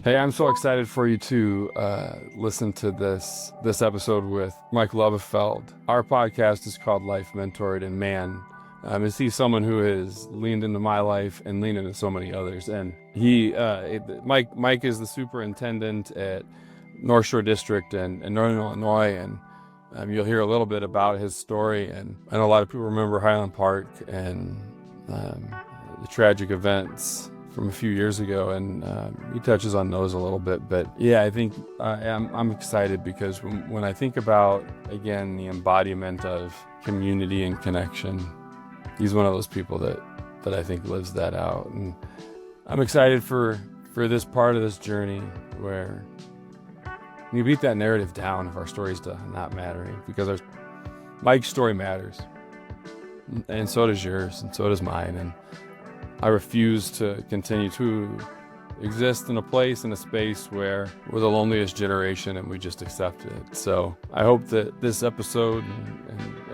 Hey, I'm so excited for you to listen to this episode with Mike Lubelfeld. Our podcast is called Life Mentored, and man, is he someone who has leaned into my life and leaned into so many others. And Mike is the superintendent at North Shore District in Northern Illinois, and you'll hear a little bit about his story. And I know a lot of people remember Highland Park and the tragic events from a few years ago, and he touches on those a little bit. But yeah, I think I'm excited because when I think about, again, the embodiment of community and connection, he's one of those people that I think lives that out. And I'm excited for this part of this journey where we beat that narrative down of our stories to not mattering, because Mike's story matters, and so does yours, and so does mine. And I refuse to continue to exist in a place, in a space where we're the loneliest generation and we just accept it. So I hope that this episode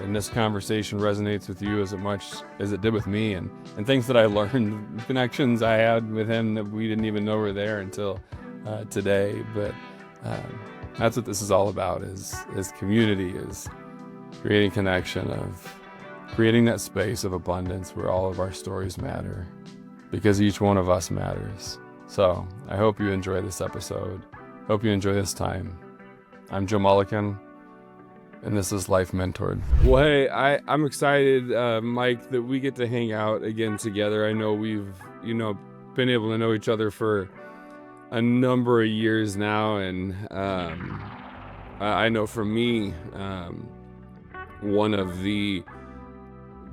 and this conversation resonates with you as much as it did with me, and things that I learned, connections I had with him that we didn't even know were there until today. But that's what this is all about, is community, is creating connection, of creating that space of abundance where all of our stories matter, because each one of us matters. So I hope you enjoy this episode. Hope you enjoy this time. I'm Joe Mullican, and this is Life Mentored. Well, hey, I'm excited, Mike, that we get to hang out again together. I know we've, been able to know each other for a number of years now, and I know for me, one of the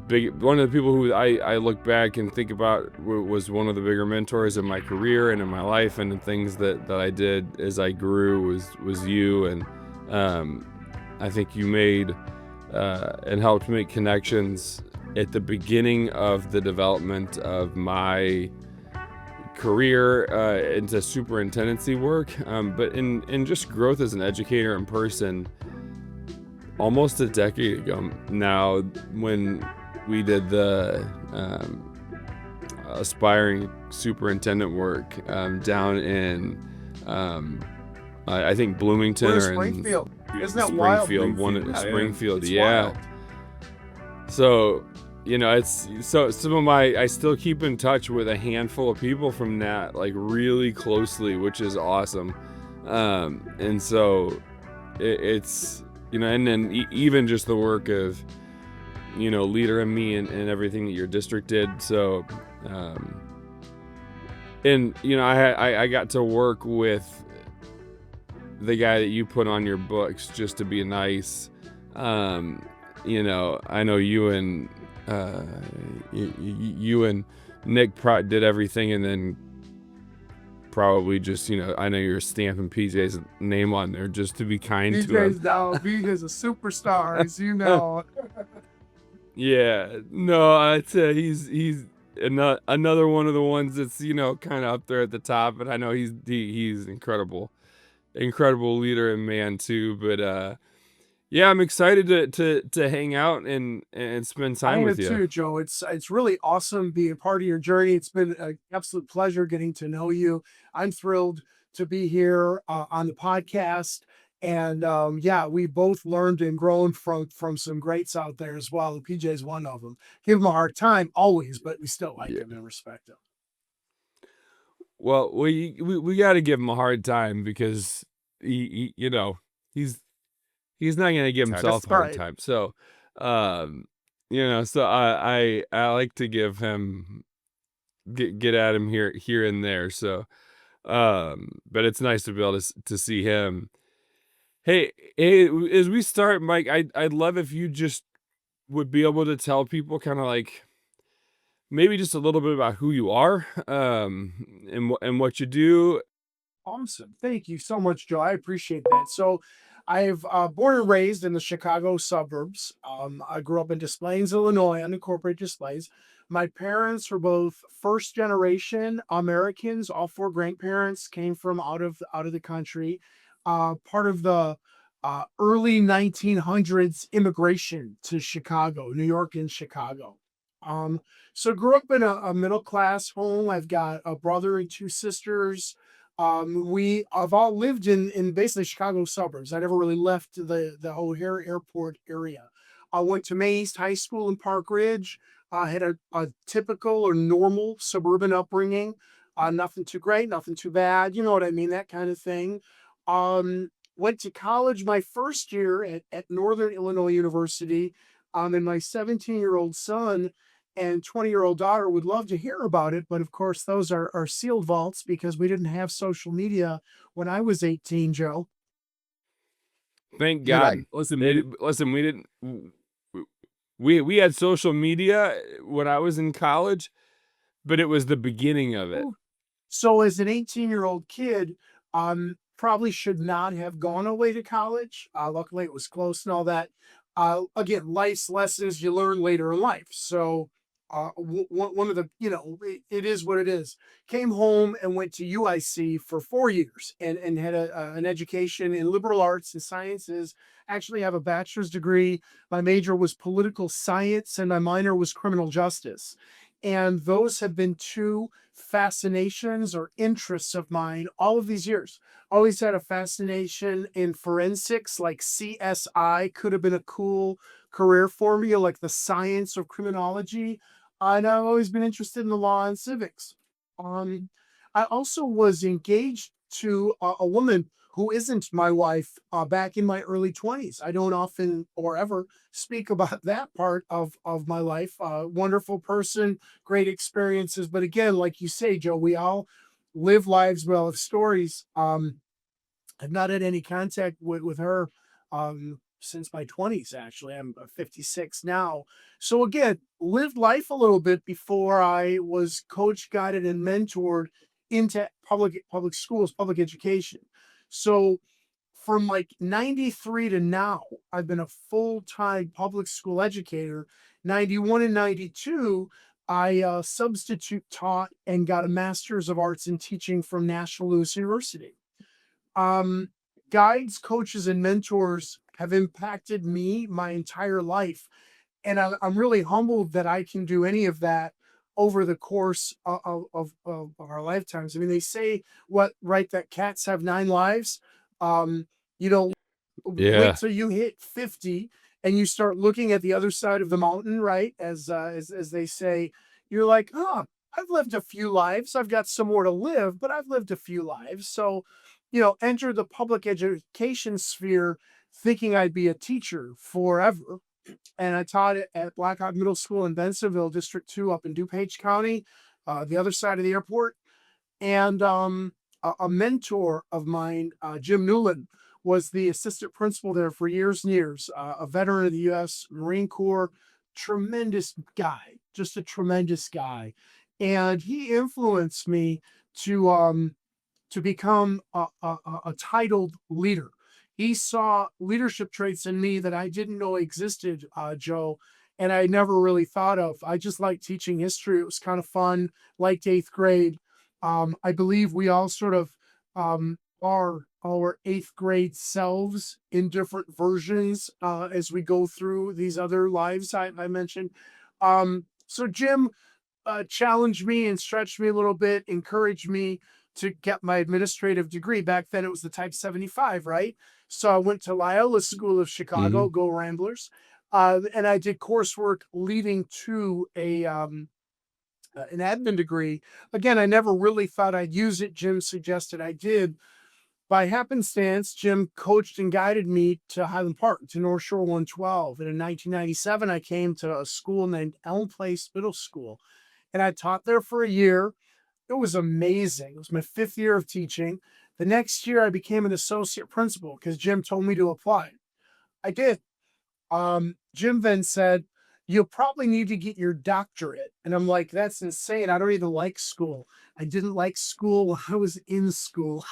people who I look back and think about was one of the bigger mentors in my career and in my life, and the things that I did as I grew was you. And I think you made and helped make connections at the beginning of the development of my career into superintendency work, but in just growth as an educator in person almost a decade ago now, when we did the aspiring superintendent work down in I think Bloomington or Springfield. Isn't that wild? Springfield, It's yeah. wild. So it's some of I still keep in touch with a handful of people from that, like, really closely, which is awesome. And so it's and then even just the work of Leader and me and everything that your district did. So and I got to work with the guy that you put on your books, Just to Be Nice. I know you and Nick did everything, and then probably just I know you're stamping PJ's name on there just to be kind to him. PJ's down. PJ's a superstar, as you know. Yeah, no, I'd say he's another one of the ones that's kind of up there at the top, but I know he's incredible leader and man too. But yeah, I'm excited to hang out and spend time with you. I am too, Joe. It's really awesome being part of your journey. It's been an absolute pleasure getting to know you. I'm thrilled to be here on the podcast. And yeah, we both learned and grown from some greats out there as well. PJ's one of them. Give him a hard time always, but we still like him and respect him. Well, we got to give him a hard time, because he's not going to give himself a hard time. So, so I like to give him, get at him here and there. So, but it's nice to be able to see him. Hey, as we start, Mike, I'd love if you just would be able to tell people kind of like maybe just a little bit about who you are, and what you do. Awesome. Thank you so much, Joe. I appreciate that. So I've born and raised in the Chicago suburbs. I grew up in Des Plaines, Illinois, unincorporated Des Plaines. My parents were both first generation Americans. All four grandparents came from out of the country. Part of the early 1900s immigration to Chicago, New York and Chicago. So grew up in a middle class home. I've got a brother and two sisters. We have all lived in basically Chicago suburbs. I never really left the O'Hare Airport area. I went to May East High School in Park Ridge. I had a typical or normal suburban upbringing. Nothing too great, nothing too bad. You know what I mean? That kind of thing. Went to college my first year at Northern Illinois University. And my 17-year-old son and 20-year-old daughter would love to hear about it. But of course, those are sealed vaults because we didn't have social media when I was 18, Joe. Thank You're God. right. Listen, Listen, we didn't. We had social media when I was in college, but it was the beginning of it. So as an 18-year-old kid, probably should not have gone away to college. Luckily it was close and all that. Again, life's lessons you learn later in life. So one of the, it is what it is. Came home and went to UIC for 4 years and had an education in liberal arts and sciences. Actually have a bachelor's degree. My major was political science and my minor was criminal justice. And those have been two fascinations or interests of mine all of these years. Always had a fascination in forensics, like CSI could have been a cool career for me, like the science of criminology. And I've always been interested in the law and civics. Um, I also was engaged to a woman who isn't my wife back in my early 20s. I don't often or ever speak about that part of my life. Wonderful person, great experiences. But again, like you say, Joe, we all live lives, we all have stories. I've not had any contact with her since my 20s, actually. I'm 56 now. So again, lived life a little bit before I was coached, guided, and mentored into public schools, public education. So from like 93 to now, I've been a full-time public school educator. 91 and 92, I substitute taught and got a master's of arts in teaching from National Louis University. Um, Guides, coaches, and mentors have impacted me my entire life. And I'm really humbled that I can do any of that over the course of our lifetimes. I mean, they say right, that cats have 9 lives. Um, you know, Yeah. wait till you hit 50 and you start looking at the other side of the mountain, right? As they say, you're like, oh, I've lived a few lives. I've got some more to live, but I've lived a few lives. So, enter the public education sphere thinking I'd be a teacher forever. And I taught it at Blackhawk Middle School in Bensenville, District 2 up in DuPage County, the other side of the airport. And a mentor of mine, Jim Newland, was the assistant principal there for years and years, a veteran of the U.S. Marine Corps, tremendous guy, just a tremendous guy. And he influenced me to to become a titled leader. He saw leadership traits in me that I didn't know existed, Joe, and I never really thought of. I just liked teaching history. It was kind of fun, liked eighth grade. I believe we all sort of are our eighth grade selves in different versions as we go through these other lives I mentioned. So Jim challenged me and stretched me a little bit, encouraged me to get my administrative degree. Back then it was the type 75, right? So I went to Loyola School of Chicago, go Ramblers. And I did coursework leading to an admin degree. Again, I never really thought I'd use it. Jim suggested I did. By happenstance, Jim coached and guided me to Highland Park, to North Shore 112. And in 1997, I came to a school named Elm Place Middle School. And I taught there for a year. It was amazing. It was my 5th year of teaching. The next year, I became an associate principal because Jim told me to apply. I did. Jim then said, you'll probably need to get your doctorate. And I'm like, that's insane. I don't even like school. I didn't like school when I was in school.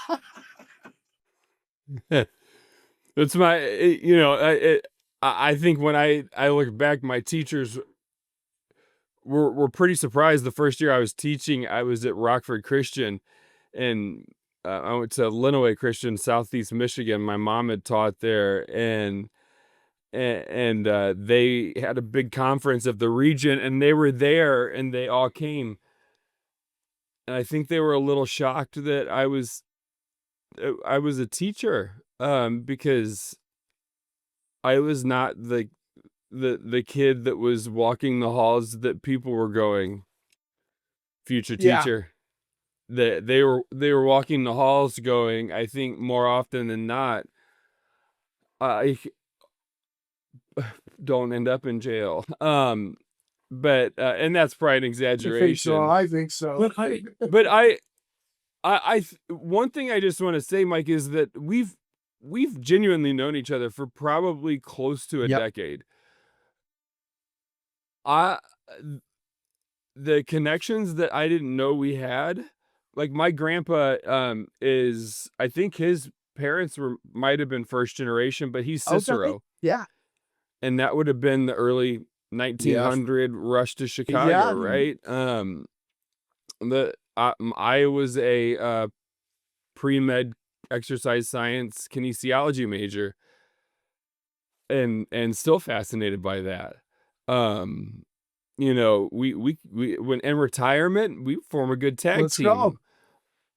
That's my, I think when I look back, my teachers were pretty surprised. The first year I was teaching, I was at Rockford Christian, and I went to Lenawee Christian, Southeast Michigan. My mom had taught there, and they had a big conference of the region, and they were there, and they all came. And I think they were a little shocked that I was I was a teacher, because I was not the kid that was walking the halls that people were going, future Yeah, teacher. They were walking the halls going, I think more often than not, I don't end up in jail. But and that's probably an I think so. exaggeration. I think so. But one thing I just want to say, Mike, is that we've genuinely known each other for probably close to a Yep. decade. I the connections that I didn't know we had, like my grandpa, is, I think his parents might have been first generation, but he's Okay. Cicero, Yeah. and that would have been the early Yeah. 1900 rush to Chicago, Yeah. right? I was a pre-med exercise science kinesiology major, and still fascinated by that. Um, we when in retirement, we form a good tag Let's go. team.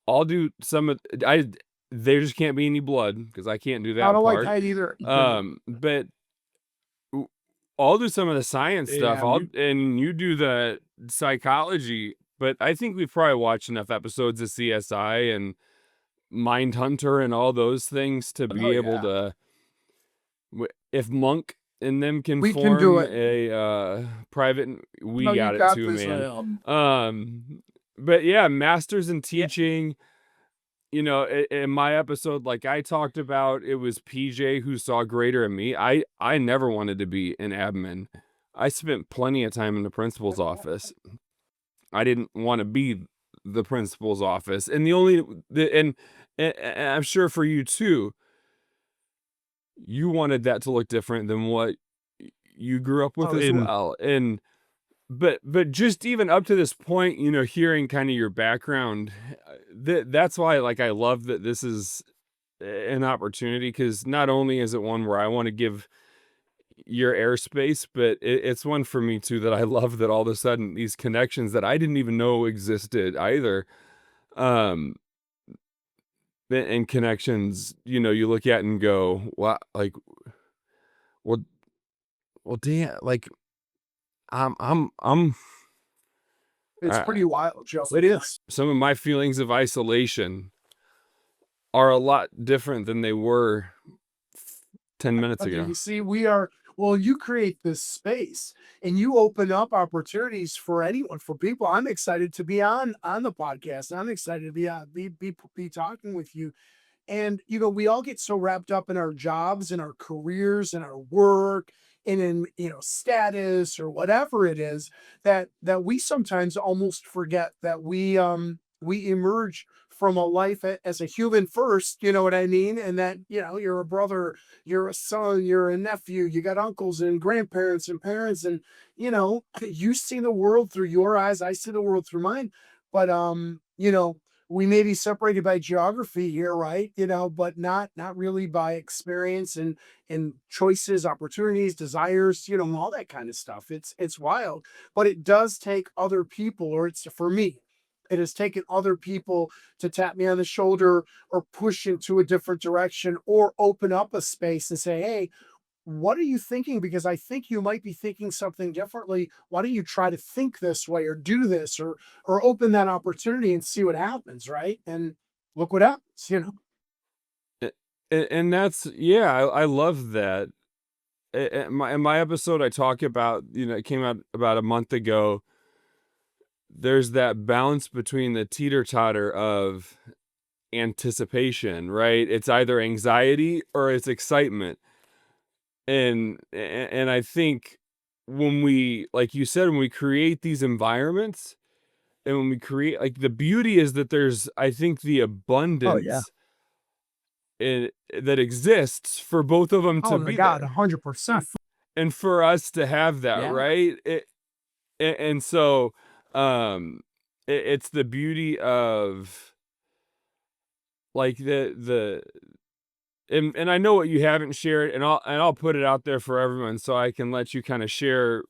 I'll do some of I there just can't be any blood because I can't do I that don't like part. height either. But w- I'll do some of the science stuff. Yeah. And you do the psychology. But I think we've probably watched enough episodes of CSI and Mindhunter and all those things to Oh be able yeah. to, if Monk and them can We can do form it. a private, we No, you got it got too, this. man. But yeah, masters in Yeah. teaching. In my episode, like I talked about, it was PJ who saw greater in me. I never wanted to be an admin. I spent plenty of time in the principal's office. I didn't want to be the principal's office. And and I'm sure for you too, you wanted that to look different than what you grew up with Oh, as well. And but just even up to this point, hearing kind of your background, that's why, like, I love that this is an opportunity, because not only is it one where I want to give your airspace, but it's one for me too that I love that all of a sudden these connections that I didn't even know existed either, um and connections, you look at and go, wow, like, well, damn, like, I'm it's uh, pretty wild, Joe. It is. some of my feelings of isolation are a lot different than they were 10 minutes Okay, ago. you see, well, you create this space and you open up opportunities for anyone, for people. I'm excited to be on the podcast. I'm excited to be talking with you. And we all get so wrapped up in our jobs and our careers and our work and in status or whatever it is that we sometimes almost forget that we emerge from a life as a human first, you know what I mean? And that, you're a brother, you're a son, you're a nephew, you got uncles and grandparents and parents, and you see the world through your eyes, I see the world through mine. But we may be separated by geography here, right? But not really by experience and choices, opportunities, desires, all that kind of stuff. It's wild. But it does take other people, or it's for me, it has taken other people to tap me on the shoulder or push into a different direction or open up a space and say, hey, what are you thinking? Because I think you might be thinking something differently. Why don't you try to think this way or do this or open that opportunity and see what happens, right? And look what happens. And that's, yeah, I love that. In my episode, I talk about, it came out about a month ago. There's that balance between the teeter-totter of anticipation, right? It's either anxiety or it's excitement. And I think when we, like you said, when we create these environments, and when we create, like, the beauty is that there's, I think, the Oh yeah. abundance that exists for both of them Oh to my be God, there, 100%. and for us to have that, Yeah. right? And so, um it's the beauty of, like, and I know what you haven't shared, and I'll put it out there for everyone so I can let you kind of share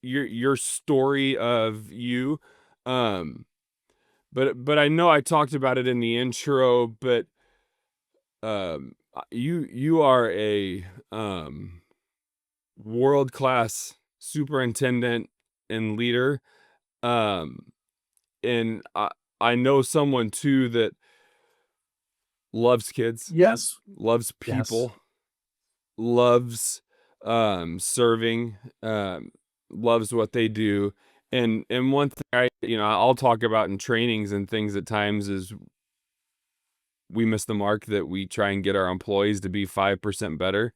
your story of you. Um but I know I talked about it in the intro, but you are a world-class superintendent and leader. Um, and I know someone too that loves kids, Yes. loves Yes. people, loves serving, loves what they do. And one thing I'll talk about in trainings and things at times is we miss the mark that we try and get our employees to be 5% better,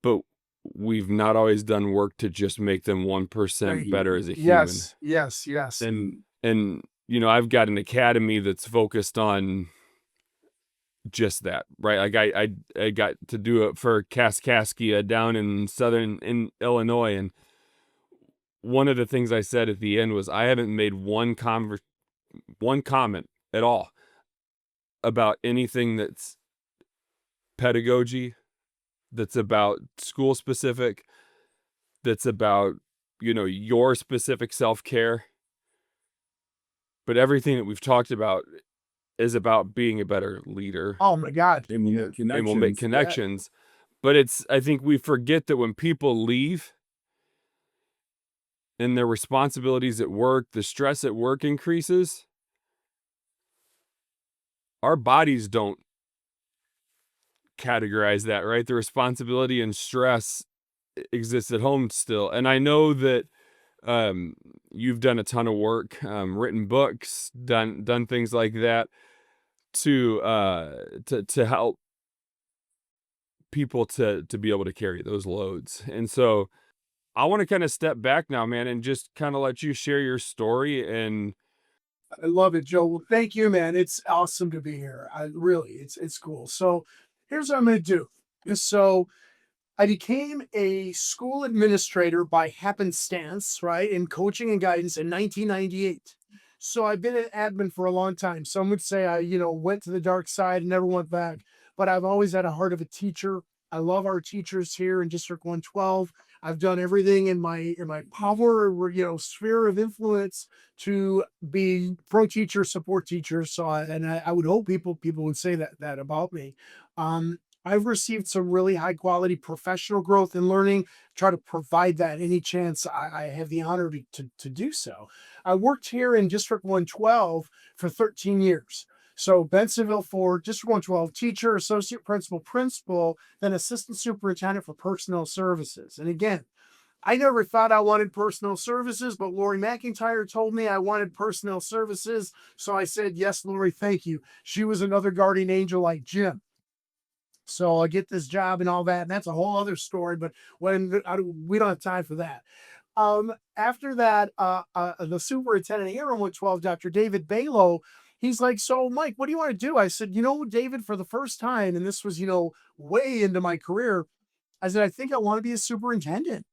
but we've not always done work to just make them 1% better as a human. Yes. Yes. Yes. And I've got an academy that's focused on just that, right? Like I got to do it for Kaskaskia down in Illinois, and one of the things I said at the end was I haven't made one comment at all about anything that's pedagogy, that's about school specific, that's about your specific self-care, but everything that we've talked about is about being a better leader. Oh my God. And we'll make connections. But I think we forget that when people leave and their responsibilities at work, the stress at work increases, our bodies don't categorize that, right? The responsibility and stress exists at home still. And I know that you've done a ton of work, written books, done things like that to help people to be able to carry those loads. And so I want to kind of step back now, man, and just kind of let you share your story. And I love it, Joe. Well, thank you, man. It's awesome to be here. It's cool. So here's what I'm gonna do. So I became a school administrator by happenstance, right, in coaching and guidance in 1998. So I've been an admin for a long time. Some would say I, went to the dark side and never went back, but I've always had a heart of a teacher. I love our teachers here in District 112. I've done everything in my power, sphere of influence to be pro teacher, support teacher. So I would hope people would say that about me. I've received some really high quality professional growth and learning. Try to provide that any chance I have the honor to do so. I worked here in District 112 for 13 years. So Bensonville for District 112 teacher, associate principal, then assistant superintendent for personnel services. And again, I never thought I wanted personnel services, but Lori McIntyre told me I wanted personnel services. So I said, yes, Lori, thank you. She was another guardian angel like Jim. So I get this job and all that, and that's a whole other story. But we don't have time for that. After that, the superintendent here in 112, Dr. David Balo, he's like, "So, Mike, what do you want to do?" I said, David, for the first time, and this was, way into my career, I said, "I think I want to be a superintendent."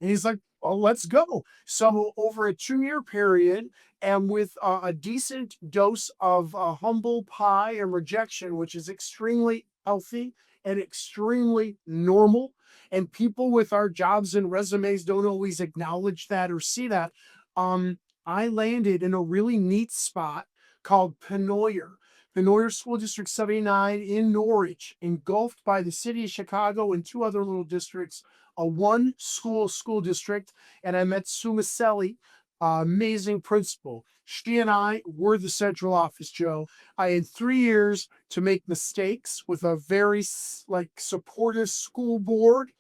And he's like, "Oh, let's go." So over a 2-year period, and with a decent dose of humble pie and rejection, which is extremely healthy and extremely normal, and people with our jobs and resumes don't always acknowledge that or see that. I landed in a really neat spot called Penoyer. Penoyer School District 79 in Norwich, engulfed by the city of Chicago and 2 other little districts, a one school district. And I met Sue Maselli, amazing principal. She and I were the central office, Joe. I had 3 years to make mistakes with a very supportive school board.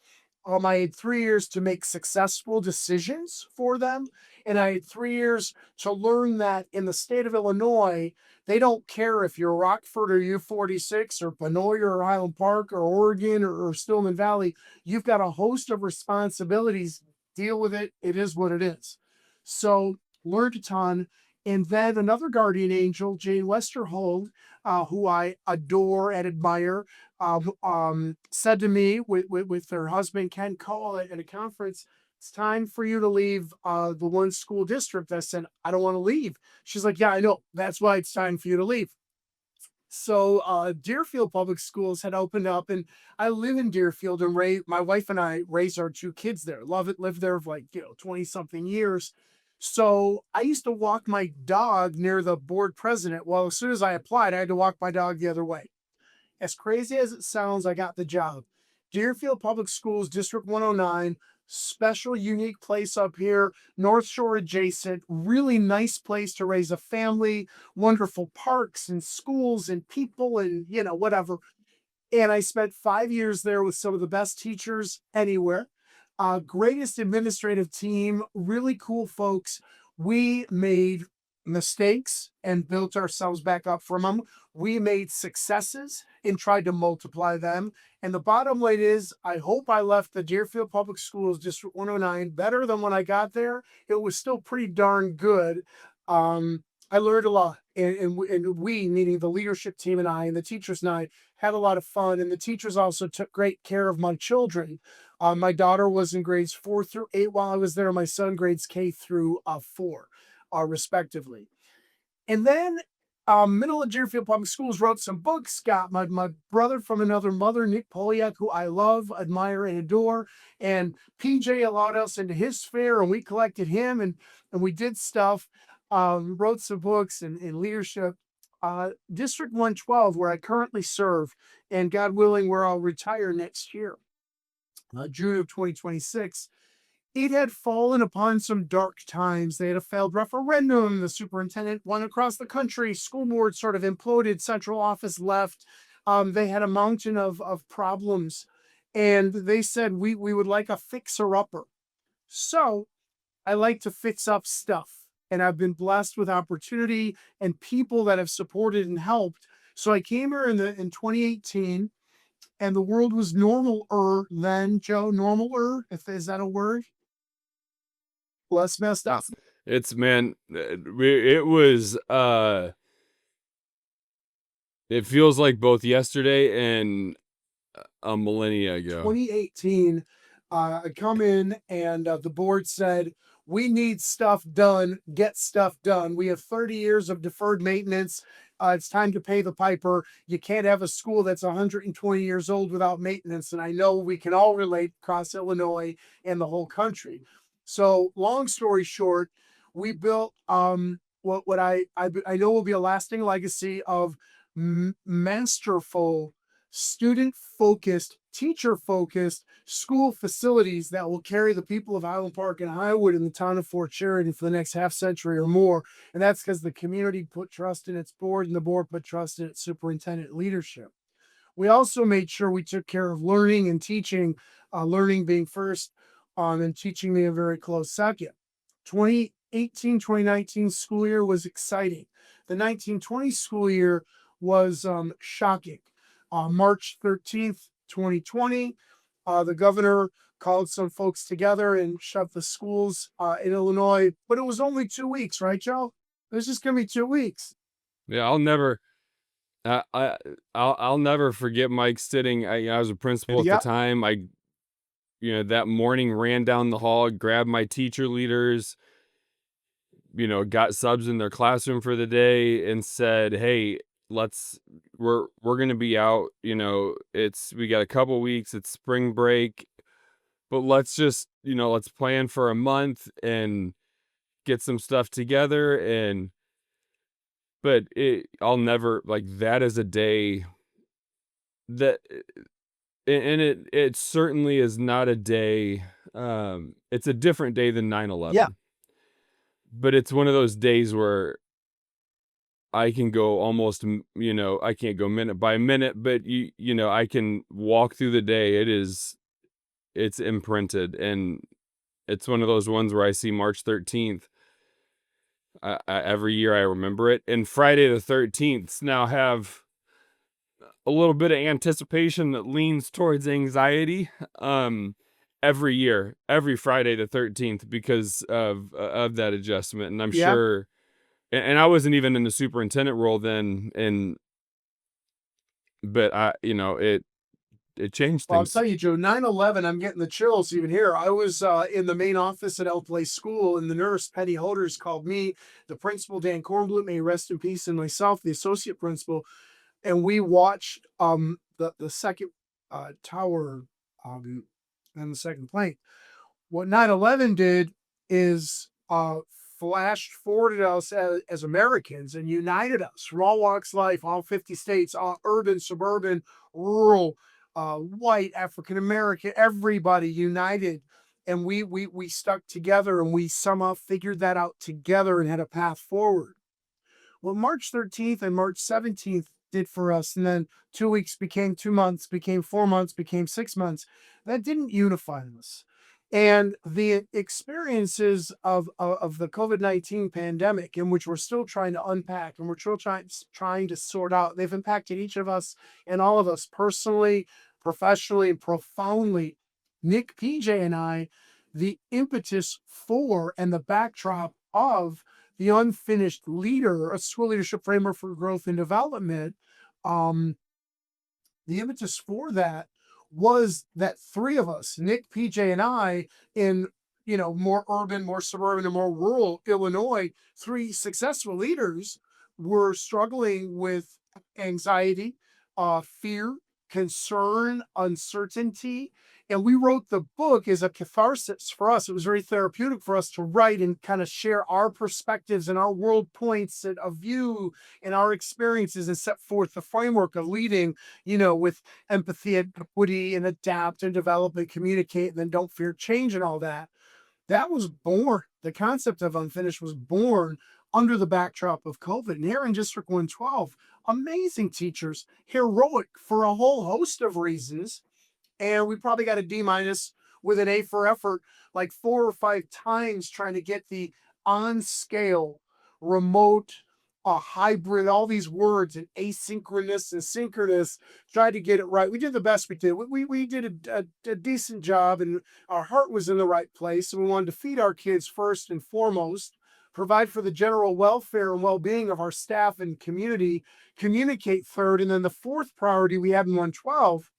I had 3 years to make successful decisions for them. And I had 3 years to learn that in the state of Illinois, they don't care if you're Rockford or U46 or Penoyer or Highland Park or Oregon or Stillman Valley. You've got a host of responsibilities. Deal with it. It is what it is. So learned a ton. And then another guardian angel, Jane Westerhold, who I adore and admire, said to me with her husband, Ken Cole, at a conference, "It's time for you to leave the one school district." I said, "I don't want to leave." She's like, "Yeah, I know. That's why it's time for you to leave." So Deerfield Public Schools had opened up, and I live in Deerfield, and my wife and I raised our 2 kids there. Love it. Lived there for 20 something years. So I used to walk my dog near the board president. Well, as soon as I applied, I had to walk my dog the other way. As crazy as it sounds, I got the job. Deerfield Public Schools, District 109, special, unique place up here, North Shore adjacent, really nice place to raise a family, wonderful parks and schools and people and, whatever. And I spent 5 years there with some of the best teachers anywhere. Greatest administrative team, really cool folks. We made mistakes and built ourselves back up from them. We made successes and tried to multiply them. And the bottom line is, I hope I left the Deerfield Public Schools District 109 better than when I got there. It was still pretty darn good. I learned a lot, and we, meaning the leadership team and I, and the teachers and I, had a lot of fun. And the teachers also took great care of my children. My daughter was in grades 4 through 8 while I was there. My son grades K through 4, respectively. And then middle of Deerfield Public Schools wrote some books, got my brother from another mother, Nick Poliak, who I love, admire, and adore. And PJ allowed us into his sphere, and we collected him, and we did stuff, wrote some books in leadership. District 112, where I currently serve, and God willing, where I'll retire next year, June of 2026. It had fallen upon some dark times. They had a failed referendum. The superintendent went across the country. School board sort of imploded. Central office left. They had a mountain of problems. And they said, we would like a fixer-upper. So I like to fix up stuff. And I've been blessed with opportunity and people that have supported and helped. So I came here in 2018, and the world was normal-er then, Joe. Normal-er, is that a word? Less messed up. It's man, it was it feels like both yesterday and a millennia ago. 2018, I come in and the board said, we need stuff done, get stuff done. We have 30 years of deferred maintenance. It's time to pay the piper. You can't have a school that's 120 years old without maintenance. And I know we can all relate across Illinois and the whole country. So long story short, we built what I know will be a lasting legacy of masterful, student-focused, teacher-focused school facilities that will carry the people of Highland Park and Highwood in the town of Fort Sheridan for the next half century or more. And that's because the community put trust in its board, and the board put trust in its superintendent leadership. We also made sure we took care of learning and teaching, learning being first, and teaching being a very close second. 2018-2019 school year was exciting. The 1920 school year was shocking. On March 13th, 2020, the governor called some folks together and shut the schools in Illinois. But it was only 2 weeks, right, Joe? It was just going to be 2 weeks. Yeah, I'll never forget Mike sitting. I was a principal at the time. That morning ran down the hall, grabbed my teacher leaders, got subs in their classroom for the day, and said, hey, we're going to be out, we got a couple weeks, it's spring break, but let's just, let's plan for a month and get some stuff together. But I'll never, that is a day that, and it certainly is not a day, it's a different day than 9/11. Yeah. But it's one of those days where I can go almost, I can't go minute by minute, but I can walk through the day. It's imprinted, and it's one of those ones where I see March 13th. Every year I remember it. And Friday the 13th now have a little bit of anticipation that leans towards anxiety. Every year, every Friday the 13th, because of that adjustment. And I'm sure, and I wasn't even in the superintendent role then, but it changed Well, I'll things. tell you, Joe, 9/11, I'm getting the chills even here. I was in the main office at Elk Place School, and the nurse, Penny Holders, called me, the principal, Dan Kornblut, may he rest in peace, and myself, the associate principal, and we watched the second tower and the second plane. What 9/11 did is flashed forwarded us as Americans and united us from all walks of life, all 50 states, all urban, suburban, rural, white, African American, everybody united. And we stuck together and we somehow figured that out together and had a path forward. What March 13th and March 17th did for us, and then 2 weeks became 2 months, became 4 months, became 6 months, that didn't unify us. And the experiences of the COVID-19 pandemic, in which we're still trying to unpack and we're still trying to sort out, they've impacted each of us and all of us personally, professionally, and profoundly. Nick, PJ, and I, the impetus for and the backdrop of the Unfinished Leader, a school leadership framework for growth and development, um, the impetus for that was that three of us, Nick, PJ, and I, in more urban, more suburban, and more rural Illinois, three successful leaders were struggling with anxiety, fear, concern, uncertainty. And we wrote the book as a catharsis for us. It was very therapeutic for us to write and kind of share our perspectives and our world points of view and our experiences and set forth the framework of leading, with empathy and equity and adapt and develop and communicate and then don't fear change and all that. That was born. The concept of Unfinished was born under the backdrop of COVID. And here in District 112, amazing teachers, heroic for a whole host of reasons. And we probably got a D minus with an A for effort, like 4 or 5 times trying to get the on scale, remote, hybrid, all these words and asynchronous and synchronous, tried to get it right. We did the best we did. We did a decent job and our heart was in the right place. And we wanted to feed our kids first and foremost, provide for the general welfare and well-being of our staff and community, communicate third. And then the fourth priority we had in 112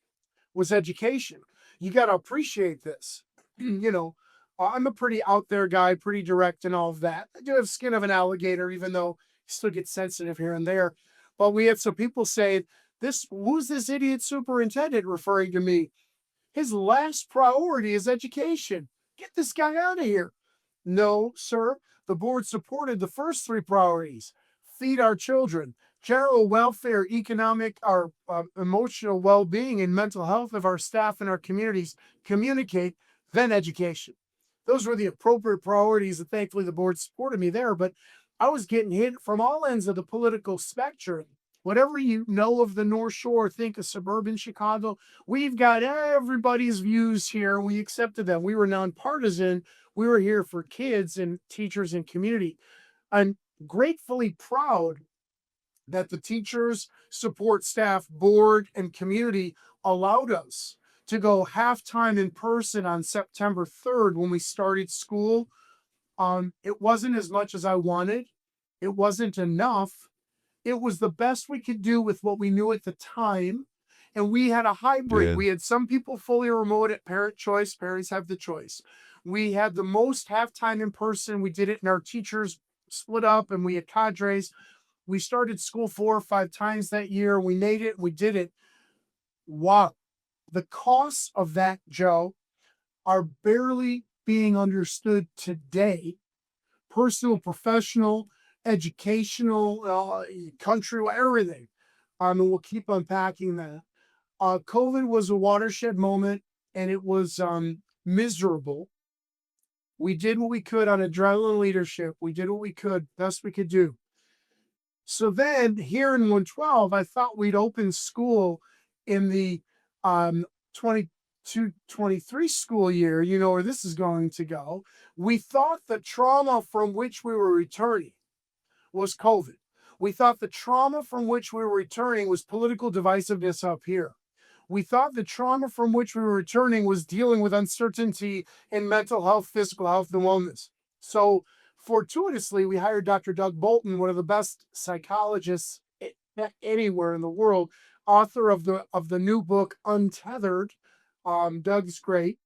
was education. You got to appreciate this. I'm a pretty out there guy, pretty direct and all of that. I do have skin of an alligator, even though I still get sensitive here and there. But we had some people say, who's this idiot superintendent referring to me? His last priority is education. Get this guy out of here. No, sir. The board supported the first 3 priorities: feed our children, general welfare, economic, our emotional well-being and mental health of our staff and our communities, communicate, then education. Those were the appropriate priorities, and thankfully the board supported me there. But I was getting hit from all ends of the political spectrum. Whatever you know of the North Shore, think of suburban Chicago, we've got everybody's views here. We accepted them. We were nonpartisan. We were here for kids and teachers and community. I'm gratefully proud that the teachers, support staff, board, and community allowed us to go half-time in person on September 3rd when we started school. It wasn't as much as I wanted. It wasn't enough. It was the best we could do with what we knew at the time. And we had a hybrid. Yeah. We had some people fully remote at parent choice. Parents have the choice. We had the most half-time in person. We did it, and our teachers split up, and we had cadres. We started school 4 or 5 times that year. We made it. We did it. Wow. The costs of that, Joe, are barely being understood today. Personal, professional, educational, country, everything. And we'll keep unpacking that. COVID was a watershed moment, and it was miserable. We did what we could on adrenaline leadership. We did what we could, best we could do. So then here in 112, I thought we'd open school in the 22-23 school year. You know where this is going to go. We thought the trauma from which we were returning was COVID. We thought the trauma from which we were returning was political divisiveness up here. We thought the trauma from which we were returning was dealing with uncertainty in mental health, physical health, and wellness. So fortuitously, we hired Dr. Doug Bolton, one of the best psychologists anywhere in the world, author of the new book, Untethered. Doug's great.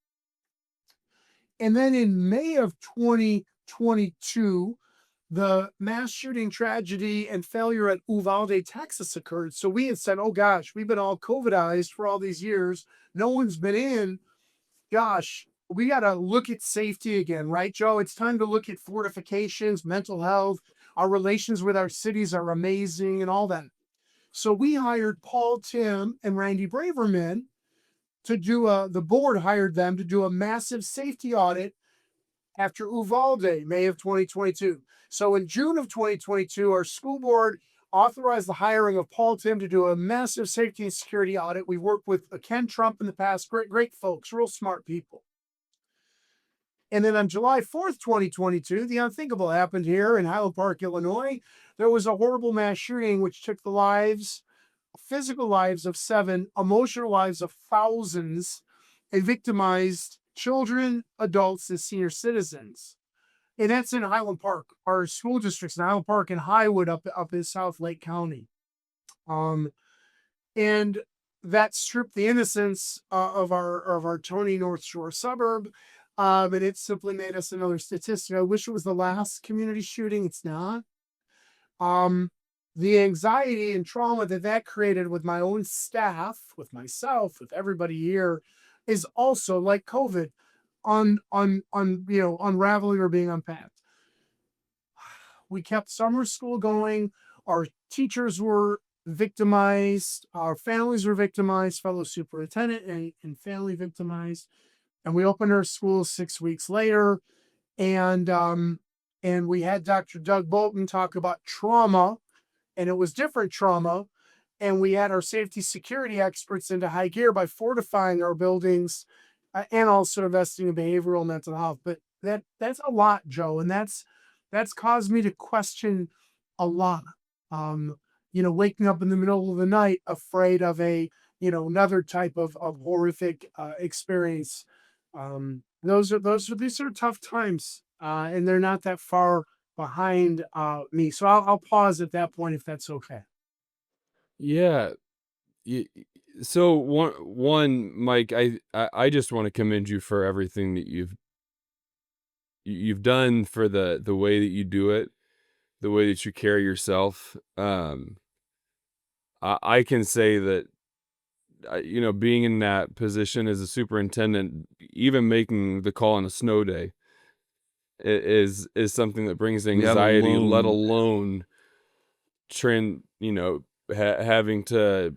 And then in May of 2022, the mass shooting tragedy and failure at Uvalde, Texas occurred. So we had said, oh gosh, we've been all COVIDized for all these years. No one's been in. Gosh, we got to look at safety again, right, Joe? It's time to look at fortifications, mental health. Our relations with our cities are amazing and all that. So we hired Paul Tim and Randy Braverman to do the board hired them to do a massive safety audit after Uvalde, May of 2022. So in June of 2022, our school board authorized the hiring of Paul Tim to do a massive safety and security audit. We worked with Ken Trump in the past, great folks, real smart people. And then on July 4th, 2022, the unthinkable happened here in Highland Park, Illinois. There was a horrible mass shooting which took the lives, physical lives of 7, emotional lives of thousands, and victimized children, adults, and senior citizens. And that's in Highland Park. Our school districts in Highland Park and Highwood up in South Lake County. And that stripped the innocence of our Tony North Shore suburb. And it simply made us another statistic. I wish it was the last community shooting. It's not. The anxiety and trauma that created with my own staff, with myself, with everybody here, is also like COVID, unraveling or being unpacked. We kept summer school going. Our teachers were victimized. Our families were victimized. Fellow superintendent and family victimized. And we opened our schools 6 weeks later. And we had Dr. Doug Bolton talk about trauma, and it was different trauma. And we had our safety security experts into high gear by fortifying our buildings and also investing in behavioral and mental health. But that's a lot, Joe, and that's caused me to question a lot. Waking up in the middle of the night afraid of another type of horrific experience. These are tough times, and they're not that far behind me. So I'll pause at that point if that's okay. Yeah. So one, Mike, I just want to commend you for everything that you've done, for the way that you do it, the way that you carry yourself. I can say that, being in that position as a superintendent, even making the call on a snow day, is something that brings anxiety, let alone having to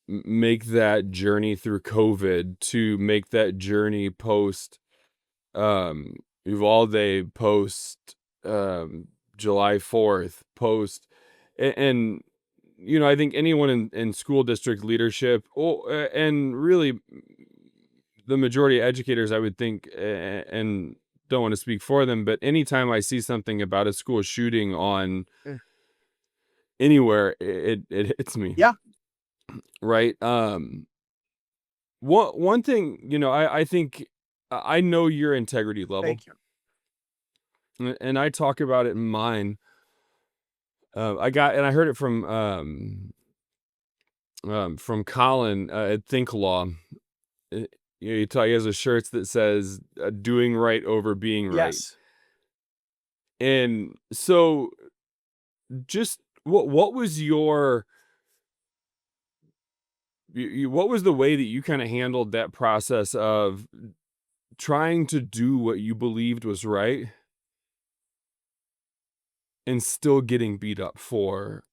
make that journey through COVID, to make that journey post Uvalde, post July 4th, post, and I think anyone in school district leadership, and really the majority of educators, I would think, and don't want to speak for them, but anytime I see something about a school shooting on anywhere, it hits me. Yeah. Right. One thing, I think, I know your integrity level. Thank you. And I talk about it in mine. I heard it from Colin at Think Law. He has a shirt that says "Doing right over being right." Yes. And so, just what was what was the way that you kind of handled that process of trying to do what you believed was right and still getting beat up for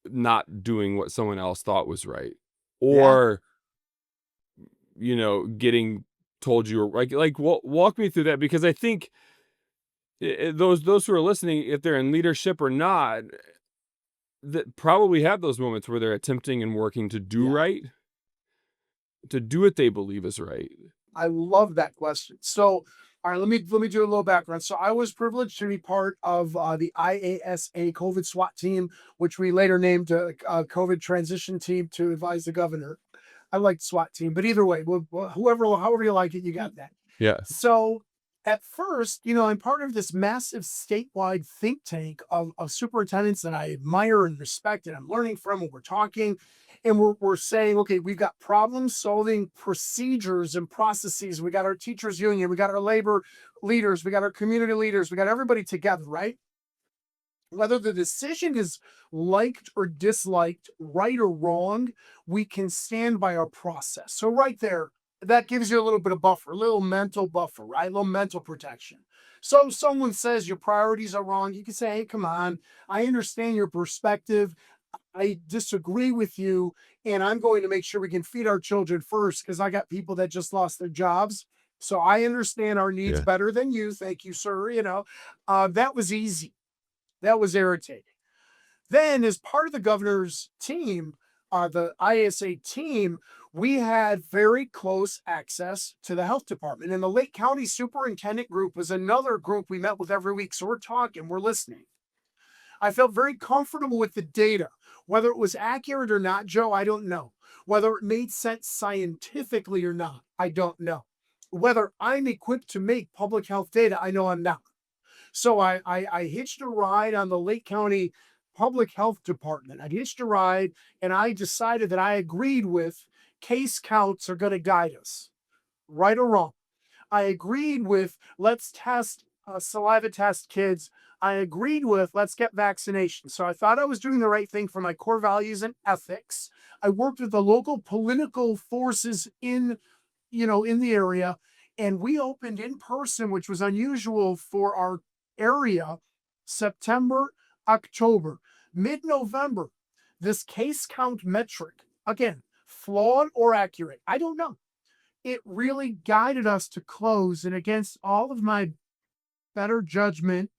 not doing what someone else thought was right, or getting told you were like walk me through that, because I think those who are listening, if they're in leadership or not, that probably have those moments where they're attempting and working to do right, to do what they believe is right. I love that question. So, all right, let me do a little background. So, I was privileged to be part of the IASA COVID SWAT team, which we later named COVID transition team to advise the governor. I like SWAT team, but either way, however you like it, you got that. Yeah. So, at first, I'm part of this massive statewide think tank of superintendents that I admire and respect, and I'm learning from, and we're talking, and we're saying, okay, we've got problem solving procedures and processes. We got our teachers union, we got our labor leaders, we got our community leaders, we got everybody together, right? Whether the decision is liked or disliked, right or wrong, we can stand by our process. So right there, that gives you a little bit of buffer, a little mental buffer, right? A little mental protection. So if someone says your priorities are wrong, you can say, hey, come on, I understand your perspective. I disagree with you, and I'm going to make sure we can feed our children first because I got people that just lost their jobs. So I understand our needs Yeah. better than you. Thank you, sir. That was easy. That was irritating. Then, as part of the governor's team, the ISA team, we had very close access to the health department. And the Lake County Superintendent Group was another group we met with every week. So we're talking, we're listening. I felt very comfortable with the data. Whether it was accurate or not, Joe, I don't know. Whether it made sense scientifically or not, I don't know. Whether I'm equipped to make public health data, I know I'm not. So I hitched a ride on the Lake County Public Health Department. I hitched a ride and I decided that I agreed with case counts are going to guide us, right or wrong. I agreed with let's test saliva test kids. I agreed with let's get vaccinations. So I thought I was doing the right thing for my core values and ethics. I worked with the local political forces in the area, and we opened in person, which was unusual for our area, September, October, mid-November. This case count metric, again, flawed or accurate, I don't know. It really guided us to close, and against all of my better judgment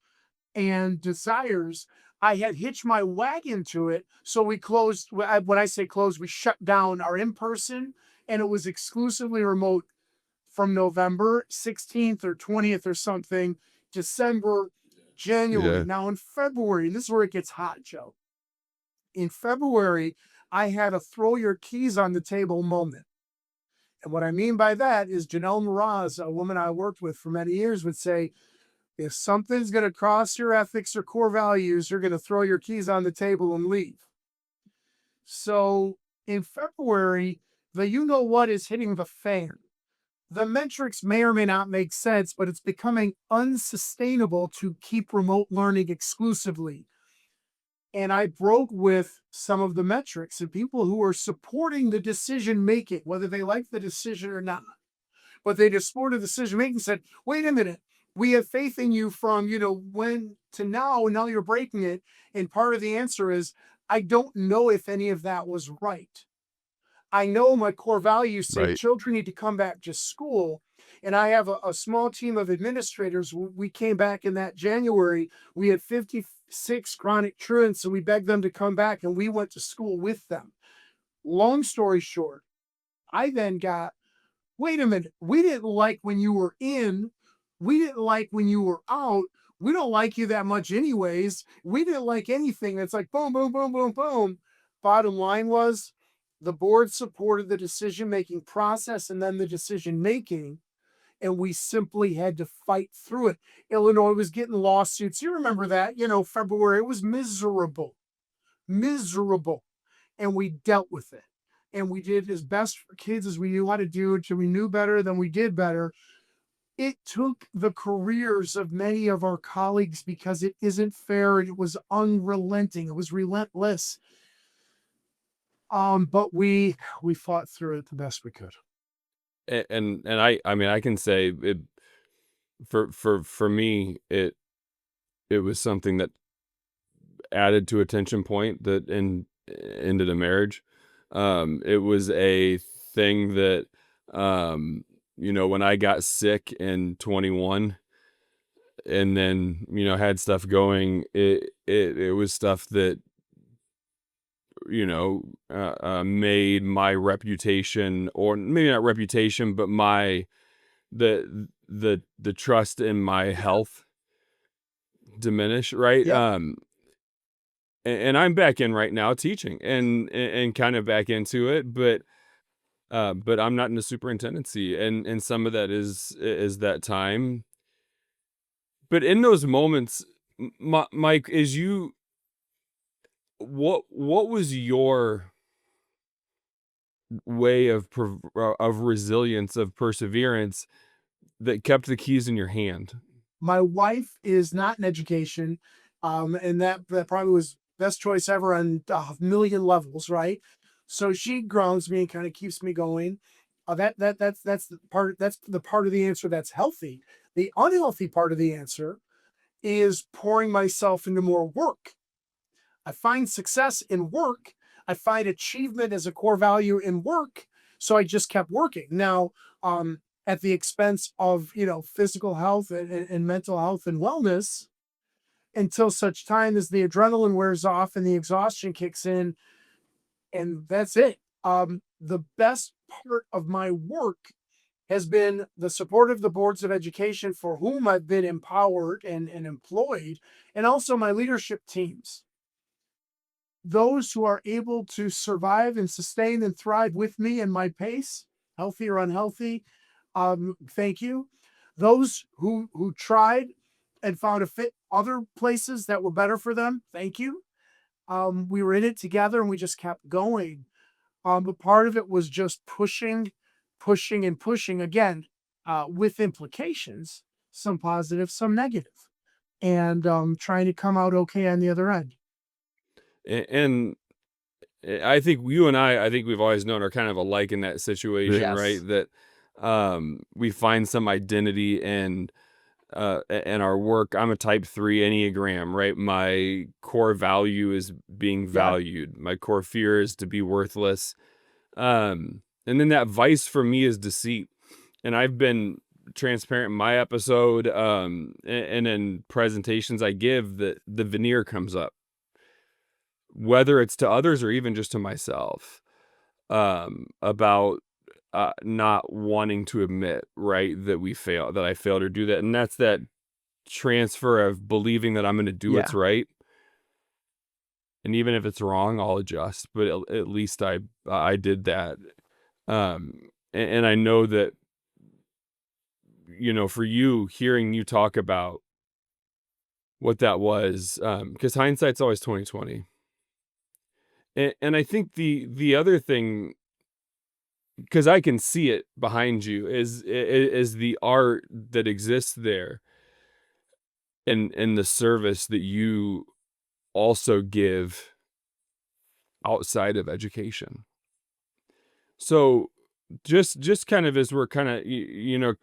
and desires, I had hitched my wagon to it. So we closed. When I say closed, we shut down our in person, and it was exclusively remote from November 16th or 20th or something, December, January. Yeah. Now in February, and this is where it gets hot, Joe. In February, I had a throw your keys on the table moment. And what I mean by that is Janelle Mraz, a woman I worked with for many years, would say, if something's going to cross your ethics or core values, you're going to throw your keys on the table and leave. So in February, the you know what is hitting the fan. The metrics may or may not make sense, but it's becoming unsustainable to keep remote learning exclusively. And I broke with some of the metrics and people who are supporting the decision making, whether they like the decision or not. But they just supported the decision making, said, wait a minute, we have faith in you from, when to now, and now you're breaking it. And part of the answer is, I don't know if any of that was right. I know my core values say Right. children need to come back to school. And I have a small team of administrators. We came back in that January. We had 56 chronic truants, and we begged them to come back, and we went to school with them. Long story short, I then got, wait a minute, we didn't like when you were in, we didn't like when you were out. We don't like you that much anyways. We didn't like anything. That's like boom, boom, boom, boom, boom. Bottom line was the board supported the decision-making process and then the decision-making, and we simply had to fight through it. Illinois was getting lawsuits. You remember that, February, it was miserable, miserable. And we dealt with it. And we did as best for kids as we knew how to do until we knew better, then we did better. It took the careers of many of our colleagues because it isn't fair and it was unrelenting. It was relentless. But we fought through it the best we could. And I mean, I can say it for me, it was something that added to a tension point that ended a marriage. It was a thing that, when I got sick in 21 and then, had stuff going, it was stuff that, made my reputation, or maybe not reputation, but the trust in my health diminish. Right. Yep. And I'm back in right now teaching and kind of back into it, but I'm not in the superintendency, and some of that is that time. But in those moments, Mike, what was your way of resilience, of perseverance that kept the keys in your hand? My wife is not in education, and that probably was best choice ever on a million levels, right? So she grounds me and kind of keeps me going. That's the part of the answer that's healthy. The unhealthy part of the answer is pouring myself into more work. I find success in work. I find achievement as a core value in work. So I just kept working. Now, at the expense of, physical health and mental health and wellness, until such time as the adrenaline wears off and the exhaustion kicks in, and that's it. The best part of my work has been the support of the boards of education for whom I've been empowered and employed, and also my leadership teams. Those who are able to survive and sustain and thrive with me and my pace, healthy or unhealthy, thank you. Those who tried and found a fit other places that were better for them, thank you. We were in it together and we just kept going. But part of it was just pushing, pushing, and pushing again, with implications, some positive, some negative, and trying to come out okay on the other end. And I think you and I think we've always known are kind of alike in that situation, Yes. right? That we find some identity in our work. I'm a type 3 Enneagram, right? My core value is being Yeah. valued. My core fear is to be worthless. And then that vice for me is deceit. And I've been transparent in my episode, and in presentations I give, that the veneer comes up, whether it's to others or even just to myself, about not wanting to admit, right, that I failed to do that. And that's that transfer of believing that I'm going to do what's Yeah. right. And even if it's wrong, I'll adjust, but at least I did that. And I know that, for you, hearing you talk about what that was, because hindsight's always 2020. And I think the other thing, because I can see it behind you, is the art that exists there, and the service that you also give outside of education. So just kind of as we're kind of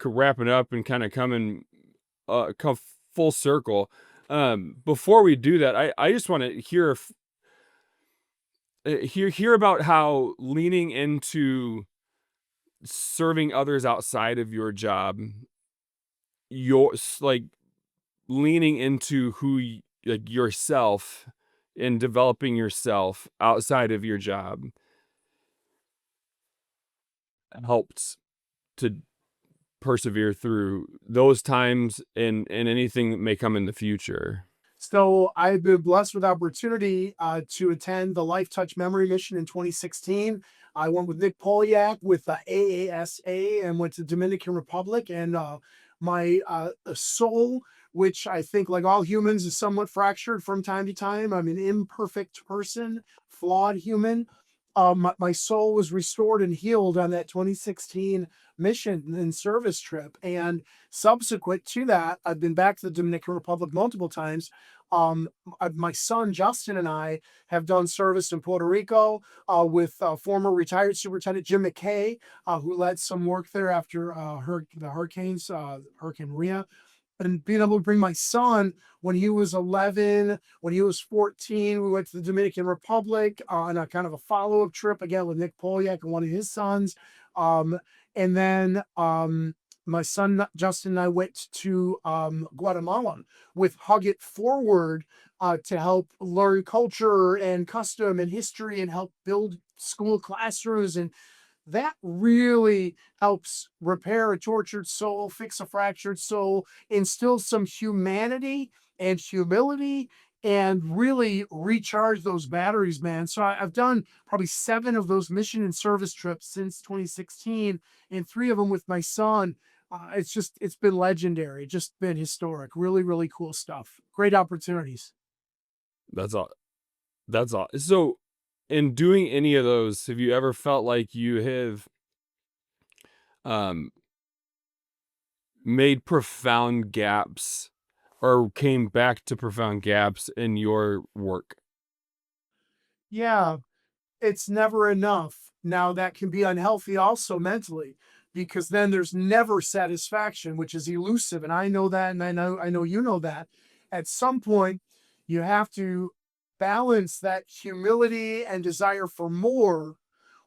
wrapping up and kind of coming come full circle, before we do that, I just want to hear about how leaning into serving others outside of your job, like leaning into like yourself and developing yourself outside of your job helped to persevere through those times and anything that may come in the future. So I've been blessed with opportunity to attend the Life Touch Memory Mission in 2016. I went with Nick Polyak with AASA and went to Dominican Republic. And my soul, which I think, like all humans, is somewhat fractured from time to time. I'm an imperfect person, flawed human. My soul was restored and healed on that 2016 mission and service trip. And subsequent to that, I've been back to the Dominican Republic multiple times. My son Justin and I have done service in Puerto Rico with former retired Superintendent Jim McKay, who led some work there after the hurricanes, Hurricane Maria, and being able to bring my son when he was 11, when he was 14, we went to the Dominican Republic on a kind of a follow-up trip again with Nick Polyak and one of his sons. And then my son Justin and I went to Guatemala with Hug It Forward to help learn culture and custom and history and help build school classrooms. And that really helps repair a tortured soul, fix a fractured soul, instill some humanity and humility, and really recharge those batteries, man. So I've done probably 7 of those mission and service trips since 2016, and 3 of them with my son. It's been legendary, just been historic. Really, really cool stuff. Great opportunities. That's all. That's all. So, in doing any of those, have you ever felt like you have um, made profound gaps or came back to profound gaps in your work? Yeah, it's never enough. Now that can be unhealthy also mentally, because then there's never satisfaction, which is elusive. And I know that, and I know you know that. At some point, you have to balance that humility and desire for more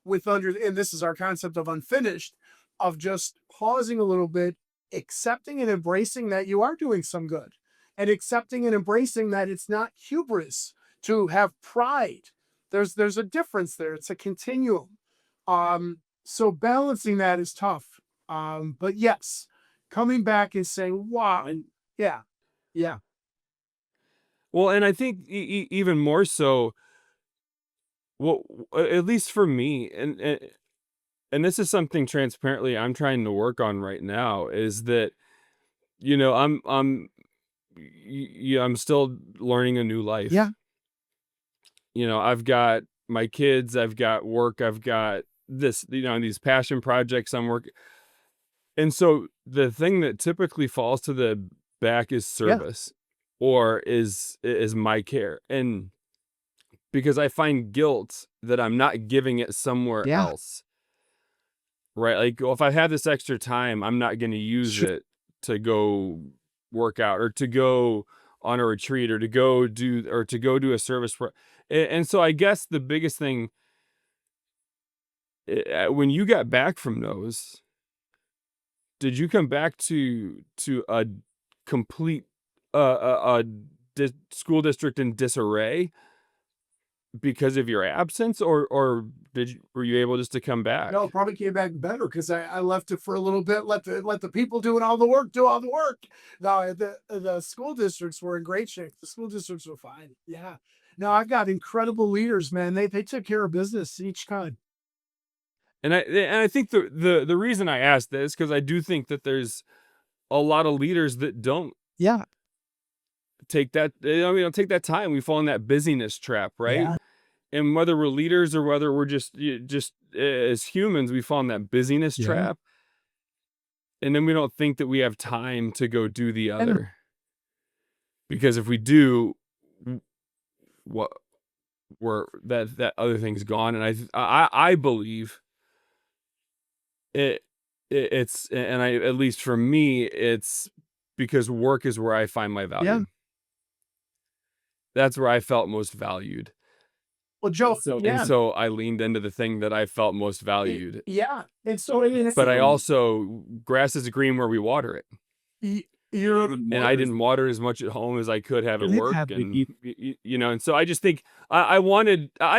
with and this is our concept of unfinished, of just pausing a little bit, accepting and embracing that you are doing some good, and accepting and embracing that it's not hubris to have pride. There's a difference there. It's a continuum. So balancing that is tough. But yes, coming back and saying, wow, and yeah, yeah, Well, and I think even more so, well, at least for me, and this is something transparently I'm trying to work on right now, is that, I'm still learning a new yeah, life. I've got my kids, I've got work, I've got this, these passion projects I'm working. And so the thing that typically falls to the back is yeah, service, or is my care. And because I find guilt that I'm not giving it somewhere yeah, else, right? Like, well, if I have this extra time, I'm not going to use sure, it to go work out, or to go on a retreat, or to go do a service. And so I guess the biggest thing, when you got back from those, did you come back to a complete school district in disarray because of your absence, or were you able just to come back? no, probably came back better because I left it for a little bit, let the people doing all the work do all the work. No, the school districts were in great shape. The school districts were fine. Yeah. No, I've got incredible leaders, man. They took care of business each time. And I think the reason I asked this, because I do think that there's a lot of leaders that don't Yeah. take that, we don't take that time. We fall in that busyness trap, right? Yeah. And whether we're leaders or whether we're just as humans, we fall in that busyness Yeah. trap, and then we don't think that we have time to go do the And other. Because if we do, what we're that other thing's gone. And I believe it's, and I, at least for me, it's because work is where I find my yeah. value. That's where I felt most valued. Well, Joe, So and yeah. so I leaned into the thing that I felt most valued. Yeah. And so it But I also, grass is green where we water it. you're And I didn't water as much at home as I could have at work. And, and so I just think I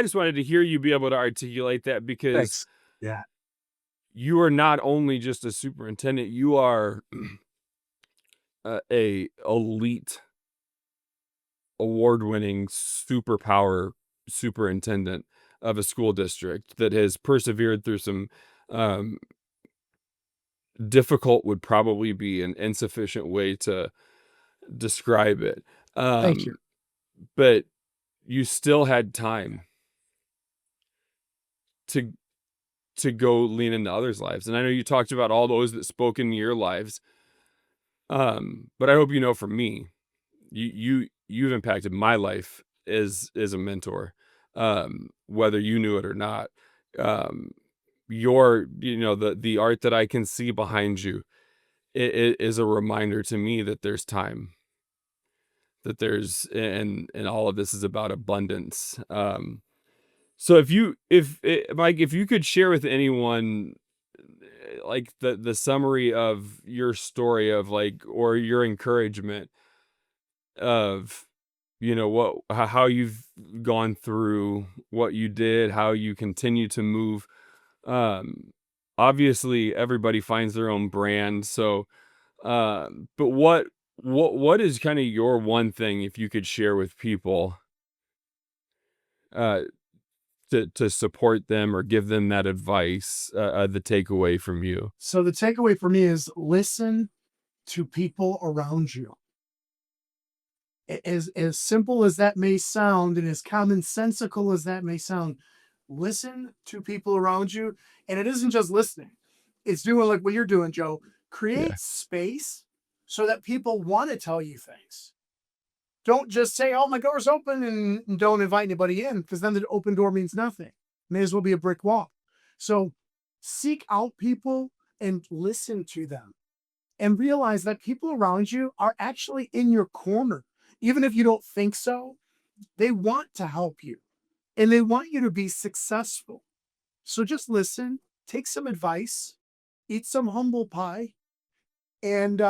just wanted to hear you be able to articulate that, because thanks. Yeah. you are not only just a superintendent, you are a elite, award-winning superpower superintendent of a school district that has persevered through some, um, difficult would probably be an insufficient way to describe it. Thank you. But you still had time to go lean into others' lives. And I know you talked about all those that spoke into your lives. But I hope you know, for me, you've impacted my life as a mentor, whether you knew it or not. Um, the art that I can see behind you, it is a reminder to me that there's time, that there's, and all of this is about abundance. So Mike, if you could share with anyone, like the summary of your story, of like, or your encouragement of, how you've gone through what you did, how you continue to move. Um, Obviously everybody finds their own brand. So, but what is kind of your one thing, if you could share with people, uh, to support them or give them that advice, the takeaway from you? So the takeaway for me is listen to people around you. As simple as that may sound, and as commonsensical as that may sound, listen to people around you. And it isn't just listening, it's doing like what you're doing, Joe. Yeah. Create space so that people want to tell you things. Don't just say, oh, my door's open, and don't invite anybody in, because then the open door means nothing. May as well be a brick wall. So seek out people and listen to them, and realize that people around you are actually in your corner. Even if you don't think so, they want to help you and they want you to be successful. So just listen, take some advice, eat some humble pie, and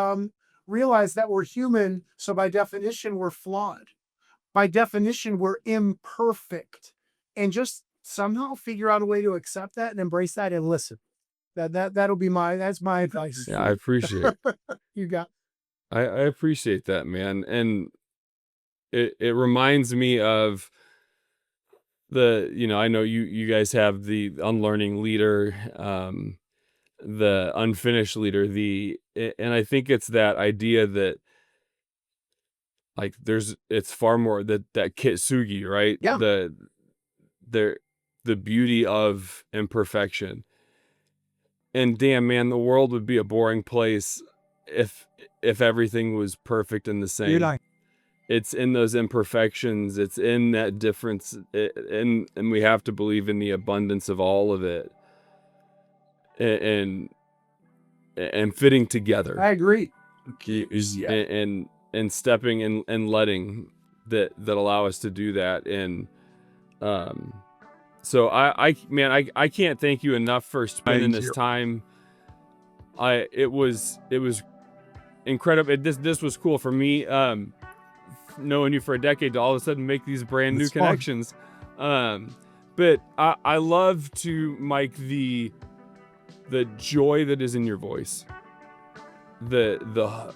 realize that we're human. So by definition, we're flawed. By definition, we're imperfect. And just somehow figure out a way to accept that and embrace that and listen. That's my advice. Yeah, I appreciate You got I appreciate that, man. And it reminds me of I know you guys have the Unlearning Leader, the Unfinished Leader, and I think it's that idea that like it's far more that kitsugi, right? Yeah. The the beauty of imperfection. And damn, man, the world would be a boring place if everything was perfect and the same. It's in those imperfections. It's in that difference, and we have to believe in the abundance of all of it, and fitting together. I agree. And stepping and letting that allow us to do that. And so I can't thank you enough for spending this time. It was incredible. This was cool for me. Knowing you for a decade to all of a sudden make these brand new connections. But I love to, Mike, the joy that is in your voice, the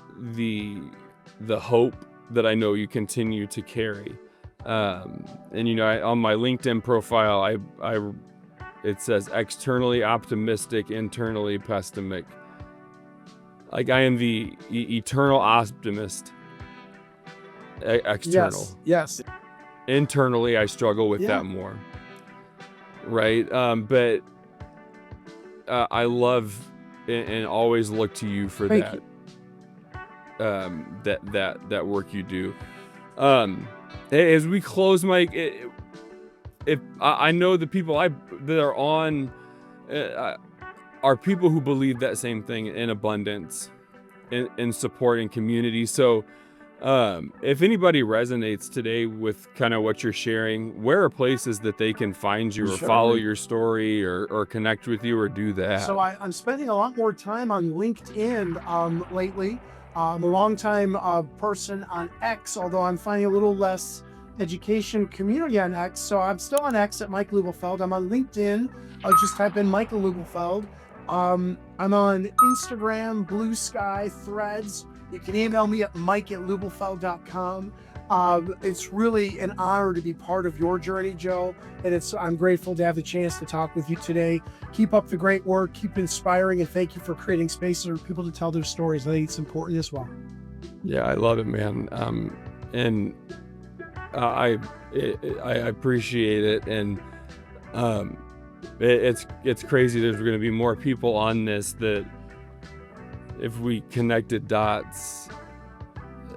hope that I know you continue to carry. And on my LinkedIn profile, it says externally optimistic, internally pessimistic. Like I am the eternal optimist. External. Yes. Internally, I struggle with that more. Right. But I love and always look to you for Thank that. That work you do. As we close, Mike, if I know the people that are on are people who believe that same thing in abundance, in support and community. So. If anybody resonates today with kind of what you're sharing, where are places that they can find you or follow your story or connect with you or do that? So I'm spending a lot more time on LinkedIn lately. I'm a long-time person on X, although I'm finding a little less education community on X. So I'm still on X at Mike Lubelfeld. I'm on LinkedIn. I'll just type in Michael Lubelfeld. I'm on Instagram, Blue Sky, Threads. You can email me at mike@lubelfeld.com. It's really an honor to be part of your journey, Joe. And I'm grateful to have the chance to talk with you today. Keep up the great work, keep inspiring, and thank you for creating spaces for people to tell their stories. I think it's important as well. Yeah, I love it, man. And I appreciate it. And it's crazy. There's going to be more people on this that, if we connected dots,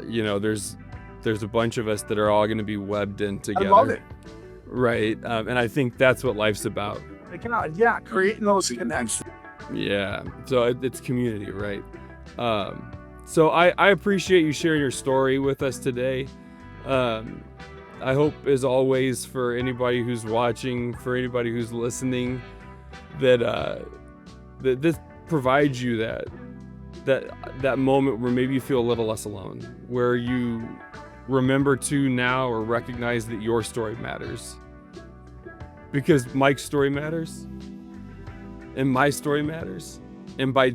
there's a bunch of us that are all going to be webbed in together. I love it. Right. And I think that's what life's about. Creating those connections. Yeah. So it's community, right? So I appreciate you sharing your story with us today. I hope, as always, for anybody who's watching, for anybody who's listening, that this provides you that moment where maybe you feel a little less alone, where you remember to now or recognize that your story matters. Because Mike's story matters, and my story matters, and by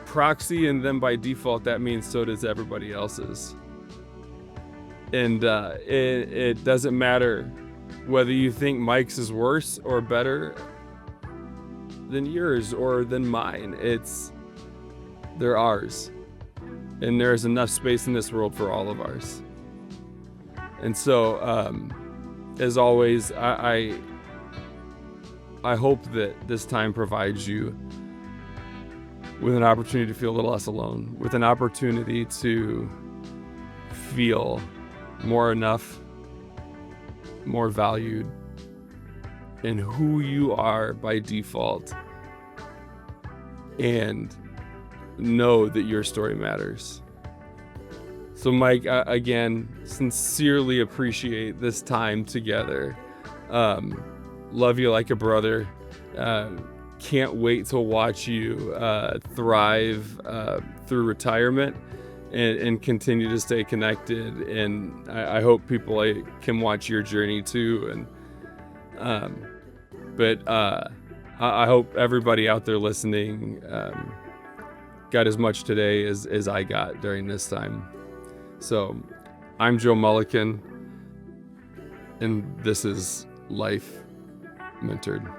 proxy and then by default, that means so does everybody else's. And it doesn't matter whether you think Mike's is worse or better than yours or than mine. They're ours, and there's enough space in this world for all of ours. And so, as always, I hope that this time provides you with an opportunity to feel a little less alone, with an opportunity to feel more enough, more valued, and who you are by default, and know that your story matters. So Mike, again, sincerely appreciate this time together. Love you like a brother. Can't wait to watch you thrive through retirement and continue to stay connected. And I hope people can watch your journey too. But I hope everybody out there listening got as much today as I got during this time. So I'm Joe Mulliken, and this is Life Mentored.